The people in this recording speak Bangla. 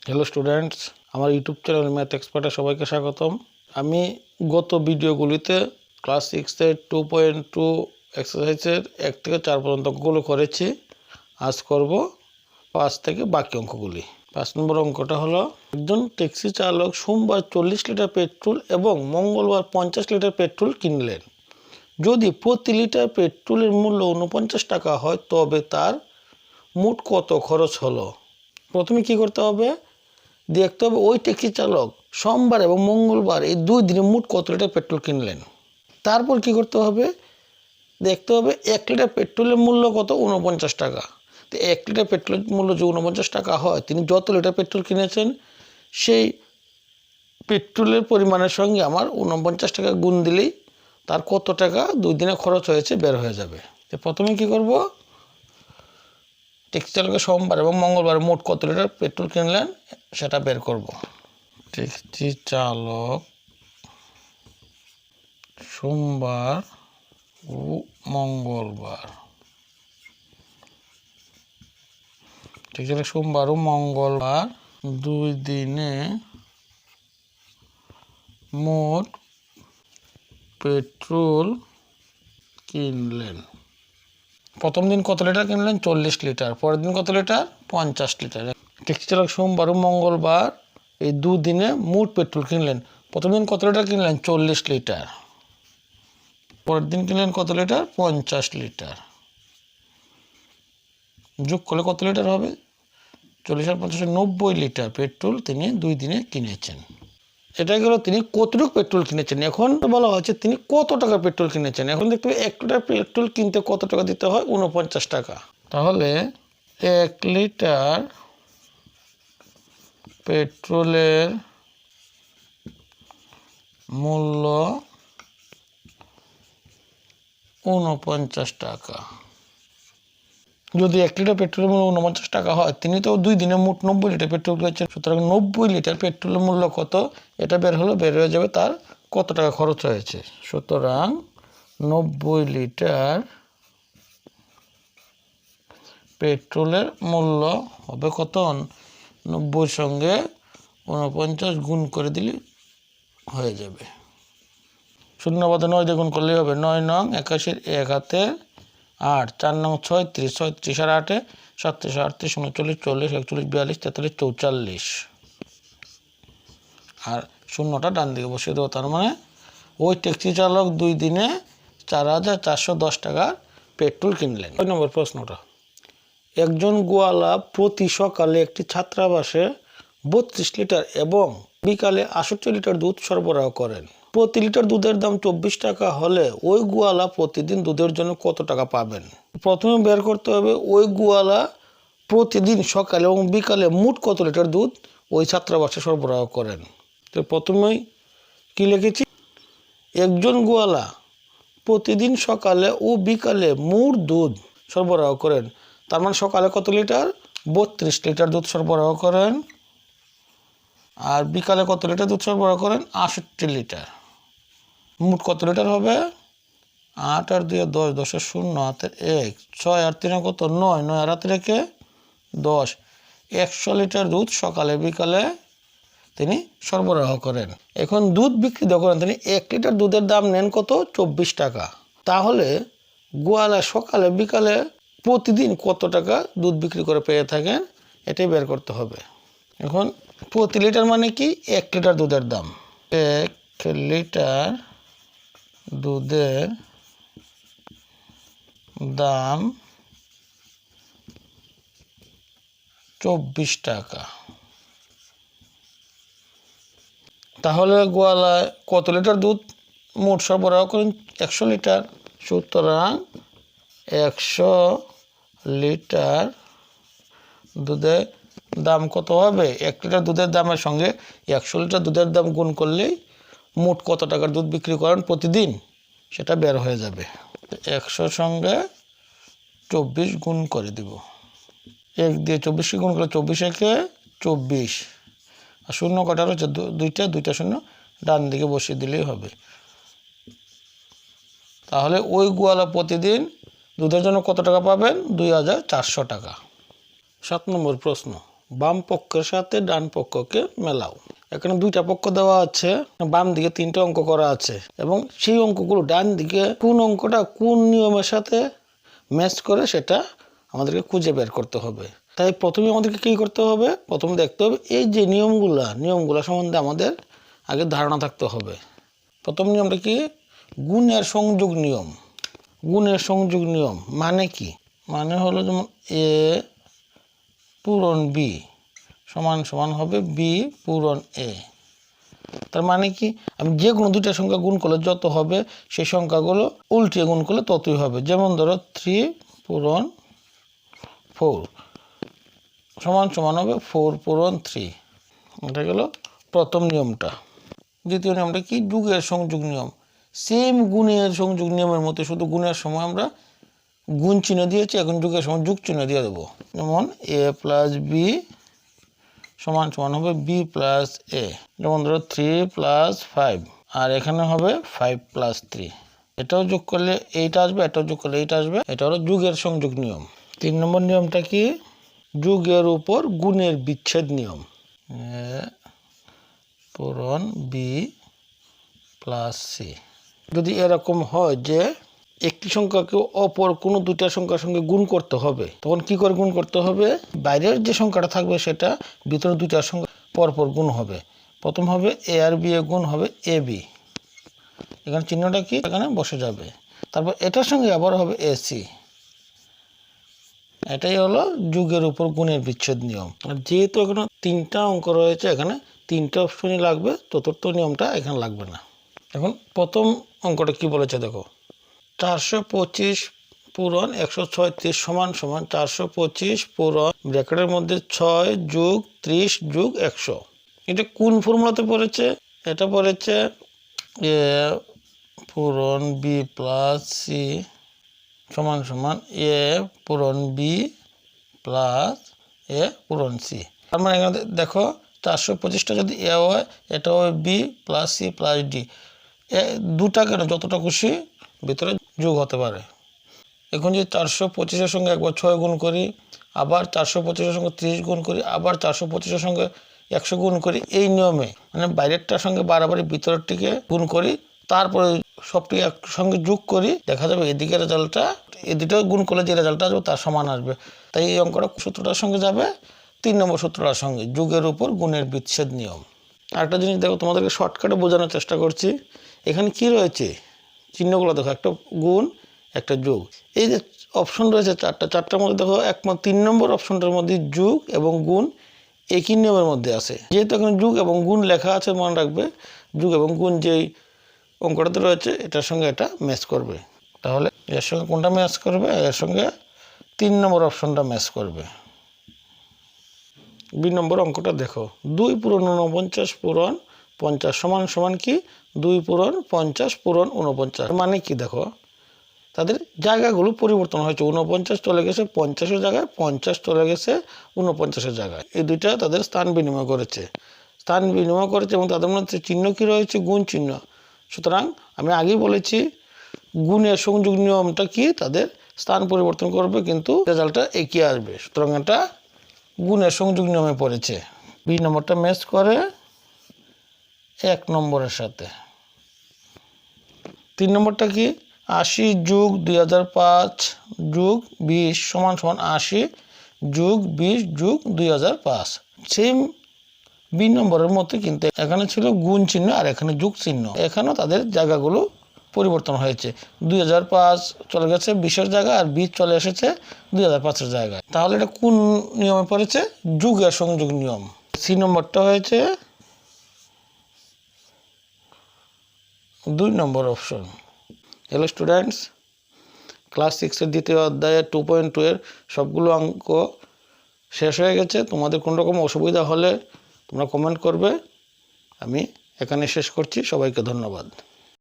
হ্যালো স্টুডেন্টস, আমার ইউটিউব চ্যানেল ম্যাথ এক্সপার্টে সবাইকে স্বাগতম। আমি গত ভিডিওগুলিতে ক্লাস 6-এর 2.2 এক্সারসাইজের 1 থেকে 4 পর্যন্ত অঙ্কগুলো করেছি। আজ করব 5 থেকে বাকি অঙ্কগুলি। 5 নম্বর অঙ্কটা হলো, একজন ট্যাক্সি চালক সোমবার 40 লিটার পেট্রোল এবং মঙ্গলবার 50 লিটার পেট্রোল কিনলেন। যদি প্রতি লিটার পেট্রোলের মূল্য 49 টাকা হয় তবে তার মোট কত খরচ হলো? প্রথমে কি করতে হবে, দেখতে হবে ওই ট্যাক্সি চালক সোমবার এবং মঙ্গলবার এই 2 দিনে মোট কত লিটার পেট্রোল কিনলেন। তারপর কি করতে হবে, দেখতে হবে 1 লিটার পেট্রোলের মূল্য কত, 49 টাকা। তো 1 লিটার পেট্রোলের মূল্য যদি 49 টাকা হয়, তিনি যত লিটার পেট্রোল কিনেছেন সেই পেট্রোলের পরিমাণের সঙ্গে আমার 49 টাকা গুণ দিলেই তার কত টাকা 2 দিনে খরচ হয়েছে বের হয়ে যাবে। তো প্রথমে কি করব, ট্যাক্সি চালকের সোমবার এবং মঙ্গলবার মোট কত লিটার পেট্রোল কিনলেন সেটা বের করব। ট্যাক্সি চালক সোমবার ও মঙ্গলবার, ট্যাক্সি চালক সোমবার ও মঙ্গলবার 2 দিনে মোট পেট্রোল কিনলেন। প্রথম দিন কত লিটার কিনলেন? 40 লিটার। পরের দিন কত লিটার? 50 লিটার। ট্যাক্সি চালক সোমবার ও মঙ্গলবার এই 2 দিনে মোট পেট্রোল কিনলেন। প্রথম দিন কত লিটার কিনলেন? 40 লিটার। পরের দিন কিনলেন কত লিটার? 50 লিটার। যোগ করলে কত লিটার হবে? 40 আর 50 90 লিটার পেট্রোল তিনি 2 দিনে কিনেছেন। এটা গেল তিনি কতটুকু পেট্রোল কিনেছেন। এখন বলা হচ্ছে তিনি কত টাকা পেট্রোল কিনেছেন। এখন দেখতে হবে 1 লিটার পেট্রোল কিনতে কত টাকা দিতে হয়? 49 টাকা। তাহলে 1 লিটার পেট্রোলের মূল্য 49 টাকা। যদি 1 লিটার পেট্রোলের মূল্য 49 টাকা হয়, তিনি তো 2 দিনে মোট 90 লিটার পেট্রোল কিনেছেন। সুতরাং 90 লিটার পেট্রোলের মূল্য কত এটা বের হয়ে যাবে তার কত টাকা খরচ হয়েছে। সুতরাং 90 লিটার পেট্রোলের মূল্য হবে কত? 90 সঙ্গে 49 গুণ করে দিলে হয়ে যাবে। 0 বাদে 9 দিয়ে গুণ করলেই হবে। 9 নং 81, 1 হাতে 8, 4 নং 36, 36 আর 8 37, 38, 39, 40, 41, 42, 43, 44 আর শূন্যটা ডান দিকে বসিয়ে দেবো। তার মানে ওই ট্যাক্সি চালক 2 দিনে 4410 টাকার পেট্রোল কিনলেন। 6 নম্বর প্রশ্নটা, একজন গোয়ালা প্রতি সকালে একটি ছাত্রাবাসে 32 লিটার এবং বিকালে 68 লিটার দুধ সরবরাহ করেন। প্রতি লিটার দুধের দাম 24 টাকা হলে ওই গোয়ালা প্রতিদিন দুধের জন্য কত টাকা পাবেন? প্রথমে বের করতে হবে ওই গোয়ালা প্রতিদিন সকালে এবং বিকালে মোট কত লিটার দুধ ওই ছাত্রাবাসে সরবরাহ করেন। তো প্রথমেই কি লিখেছি, একজন গোয়ালা প্রতিদিন সকালে ও বিকালে মোট দুধ সরবরাহ করেন। তার মানে সকালে কত লিটার? 32 লিটার দুধ সরবরাহ করেন। আর বিকালে কত লিটার দুধ সরবরাহ করেন? 68 লিটার। মোট কত লিটার হবে? 8 আর 2 10, 10 আর 0 হাতের 1, 6 আর 3 কত? 9, 9 আর হাতের 1 10। 100 লিটার দুধ সকালে বিকালে তিনি সরবরাহ করেন। এখন দুধ বিক্রি করেন তিনি 1 লিটার দুধের দাম নেন কত? 24 টাকা। তাহলে গোয়ালা সকালে বিকালে প্রতিদিন কত টাকা দুধ বিক্রি করে পেয়ে থাকেন এটাই বের করতে হবে। এখন প্রতি লিটার মানে কি? 1 লিটার দুধের দাম। 1 লিটার দুধের দাম 24 টাকা। তাহলে গোয়ালা কত লিটার দুধ মোট সরবরাহ করেন? 100 লিটার। সুতরাং 100 লিটার দুধের দাম কত হবে? 1 লিটার দুধের দামের সঙ্গে 100 লিটার দুধের দাম গুণ করলেই মোট কত টাকার দুধ বিক্রি করেন প্রতিদিন সেটা বের হয়ে যাবে। 100 সঙ্গে 24 গুণ করে দিব। 1 দিয়ে 24কে গুণ করলে 24 একে 24 আর শূন্য কটার হচ্ছে 2টা শূন্য ডান দিকে বসিয়ে দিলেই হবে। তাহলে ওই গোয়ালা প্রতিদিন দুধের জন্য কত টাকা পাবেন? 2400 টাকা। 7 নম্বর প্রশ্ন, বাম পক্ষের সাথে ডান পক্ষকে মেলাও। এখানে দুইটা পক্ষ দেওয়া আছে, বাম দিকে 3টা অঙ্ক করা আছে এবং সেই অঙ্কগুলো ডান দিকে কোন অঙ্কটা কোন নিয়মের সাথে ম্যাচ করে সেটা আমাদেরকে খুঁজে বের করতে হবে। তাই প্রথমে আমাদেরকে কী করতে হবে, প্রথমে দেখতে হবে এই যে নিয়মগুলা সম্বন্ধে আমাদের আগে ধারণা থাকতে হবে। প্রথম নিয়মটা কি, গুণের সংযোগ নিয়ম। গুণের সংযোগ নিয়ম মানে কি, মানে হলো যেমন এ পূরণ বি সমান সমান হবে বি পূরণ এ। তার মানে কি, আমি যে কোনো দুইটা সংখ্যা গুণ করলে যত হবে সেই সংখ্যাগুলো উল্টিয়ে গুণ করলে ততই হবে। যেমন ধরো 3 পূরণ 4 সমান সমান হবে 4 পূরণ 3। এটা গেল প্রথম নিয়মটা। দ্বিতীয় নিয়মটা কি, যোগের সংযোগ নিয়ম। সেম গুণের সংযোগ নিয়মের মতো, শুধু গুণের সময় আমরা গুণ চিহ্ন দিয়েছি, এখন যোগের সময় যোগ চিহ্ন দিয়ে দেবো। যেমন a প্লাস বি সমান সমান হবে বি প্লাস এ। যেমন ধরো 3 প্লাস 5 আর এখানে হবে 5 প্লাস 3। এটাও যোগ করলে এইটা আসবে, এটাও যোগ করলে এইটা আসবে। এটা হলো যোগের সংযোগ নিয়ম। 3 নম্বর নিয়মটা কি, যোগের উপর গুণের বিচ্ছেদ নিয়ম। পূরণ বি প্লাস সি। যদি এরকম হয় যে একটি সংখ্যাকে অপর কোনো দুইটা সংখ্যার সঙ্গে গুণ করতে হবে, তখন কি করে গুণ করতে হবে, বাইরের যে সংখ্যাটা থাকবে সেটা ভিতরে দুইটার সঙ্গে পরপর গুণ হবে। প্রথম হবে এ আর বি এ গুণ হবে এ বি, এখানে চিহ্নটা কি এখানে বসে যাবে। তারপর এটার সঙ্গে আবার হবে এসি। এটাই হলো যোগের উপর গুণের বিচ্ছেদ নিয়ম। আর যেহেতু এখানে 3টা অঙ্ক রয়েছে, এখানে 3টা অপশনই লাগবে, চতুর্থ নিয়মটা এখানে লাগবে না। এখন প্রথম অঙ্কটা কি বলেছে দেখো, 425 পূরণ 136 সমান সমান 425 পূরণ ব্র্যাকেটের মধ্যে 6 যোগ 30 যোগ 100। এটা কোন ফর্মুলাতে পড়েছে, এটা পড়েছে এ পূরণ বি প্লাস সি সমান সমান এ পূরণ বি প্লাস এ পূরণ সি। তার মানে এখানে দেখো 425টা যদি এ হয়, এটা হয় B plus C plus D. দুটা কেন, যতটা খুশি ভিতরে যোগ হতে পারে। এখন যদি 425-এর সঙ্গে একবার 6 গুণ করি, আবার 425-এর সঙ্গে 30 গুণ করি, আবার 425-এর সঙ্গে 100 গুণ করি, এই নিয়মে মানে বাইরেরটার সঙ্গে বারবারই ভিতরেরটিকে গুণ করি, তারপরে সবটিকে একসঙ্গে যোগ করি, দেখা যাবে এদিকে রেজাল্টটা এই দুটো গুণ করলে যে রেজাল্টটা আসবে তার সমান আসবে। তাই এই অঙ্কটা সূত্রটার সঙ্গে যাবে 3 নম্বর সূত্রটার সঙ্গে, যোগের উপর গুণের বিচ্ছেদ নিয়ম। আরেকটা জিনিস দেখো, তোমাদেরকে শর্টকাটে বোঝানোর চেষ্টা করছি। এখানে কি রয়েছে চিহ্নগুলো দেখো, একটা গুণ একটা যোগ। এই যে অপশন রয়েছে চারটার মধ্যে দেখো একমাত্র 3 নম্বর অপশনটার মধ্যে যোগ এবং গুণ একই নিয়মের মধ্যে আছে। যেহেতু এখানে যোগ এবং গুণ লেখা আছে, মনে রাখবে যোগ এবং গুণ যেই অঙ্কটাতে রয়েছে এটার সঙ্গে এটা ম্যাচ করবে। তাহলে এর সঙ্গে কোনটা ম্যাচ করবে, এর সঙ্গে 3 নম্বর অপশনটা ম্যাচ করবে। 2 নম্বর অঙ্কটা দেখো, 2 পূরণ 49 পূরণ 50 সমান সমান কি, 2 পূরণ 50 পূরণ 49। মানে কি দেখো, তাদের জায়গাগুলো পরিবর্তন হয়েছে, 49 চলে গেছে 50-এর জায়গায়, 50 চলে গেছে 49-এর জায়গায়। এই দুইটা তাদের স্থান বিনিময় করেছে এবং তাদের মধ্যে চিহ্ন কি রয়েছে, গুণ চিহ্ন। সুতরাং আমি আগেই বলেছি গুণের সংযোগ নিয়মটা কি, তাদের স্থান পরিবর্তন করবে কিন্তু রেজাল্টটা একই আসবে। সুতরাং এটা গুণের সংযোগ নিয়মে পড়েছে। 2 নম্বরটা ম্যাচ করে 1 নম্বরের সাথে। 3 নম্বরটা কি, 80 যোগ 2005 যোগ 20 সমান সমান 80 যোগ 20 যোগ 2005। সেম 2 নম্বরের মতো, কিন্তু এখানে ছিল গুণ চিহ্ন আর এখানে যোগ চিহ্ন। এখানেও তাদের জায়গাগুলো পরিবর্তন হয়েছে, 2005 চলে গেছে 20-এর জায়গায় আর 20 চলে এসেছে 2005-এর জায়গায়। তাহলে এটা কোন নিয়মে পড়েছে, যোগের সংযোগ নিয়ম। 3 নম্বরটা হয়েছে 2 নম্বর অপশন। হ্যালো স্টুডেন্টস, ক্লাস 6-এর দ্বিতীয় অধ্যায়ের 2.2 এর সবগুলো অঙ্ক শেষ হয়ে গেছে। তোমাদের কোনো রকম অসুবিধা হলে তোমরা কমেন্ট করবে। আমি এখানে শেষ করছি। সবাইকে ধন্যবাদ।